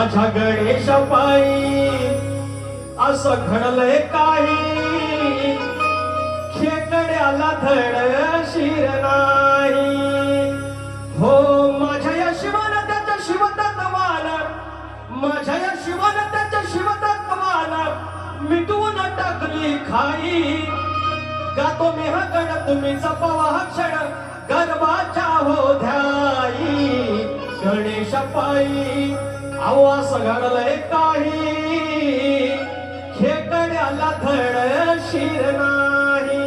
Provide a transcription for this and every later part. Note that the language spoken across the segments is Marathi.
माझ्या गणेश पायी असं घडलंय काही खेकड्याला धड शिर नाही हो माझ्या या शिवानं त्याच्या शिवतत्वान माझ्या या शिवानं त्याच्या शिवतत्वान मिटवून टाकली खाई गातो मी हा गण तुम्ही जपवा हा क्षण गर्भाच्या हो ध्याई गणेश पायी अहो असं घडलंय काही खेकड्याला धड शिर नाही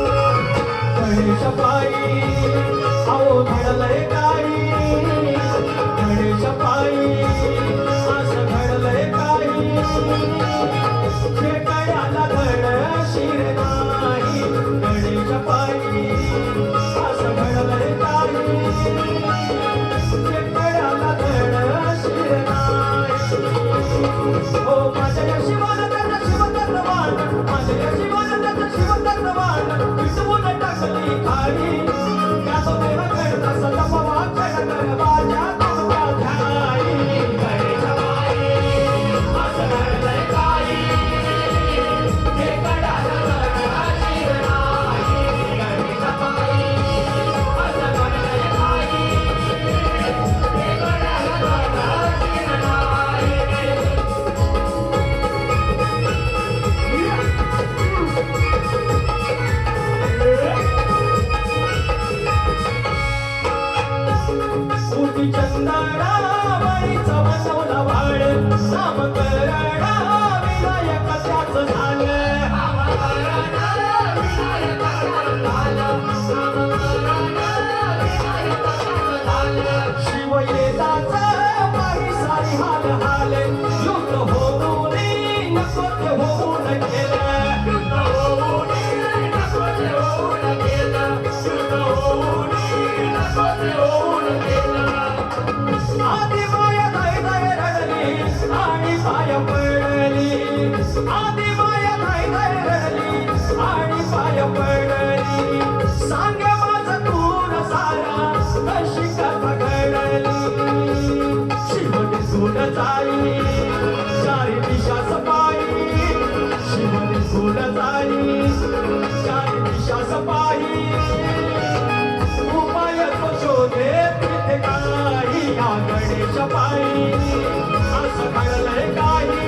गणेश पायी अहो घडलंय काही गणेश पायी असं घडलंय काही खेकड्याला धड शिर नाही गणेश पायी असं घडलंय काही खेकड्याला धड शिर नाही हो माझ्या या शिवानं त्याच्या शिवतत्वान माझ्या या शिवानं त्याच्या शिवतत्वान विटवून टाकली खाली गातो देवा गणता सतपवा क्षण गर्भाच्या तुमच्या ध्याई गणेश पायी असं घडलंय काही खेकड्याला धड शिर नाही गणेश पायी असं घडलंय काही खेकड्याला धड शिर नाही चंदनावळीचा बसवला वाळ नामकरणा विनायकाचं झालं शिवयेदाचं पायी सारी हाल हाल युद्ध होऊ नये नको ते होऊन गेलं युद्ध होऊ नये नको ते होऊन गेलं युद्ध होऊ नये नको ते होऊन गेलं आधी माया धाय धाय रडली आणि पाय पडली आधी माया धाय धाय रडली आणि पाय पडली सांग माझं तूर सारा कशी कथा घडली शिवने सूड जाई चारी दिशा सपाई शिवने सूड जाई चारी दिशा सपाई उपाय तो शोधे तिथे काही या गणेश पायी असं घडलंय काही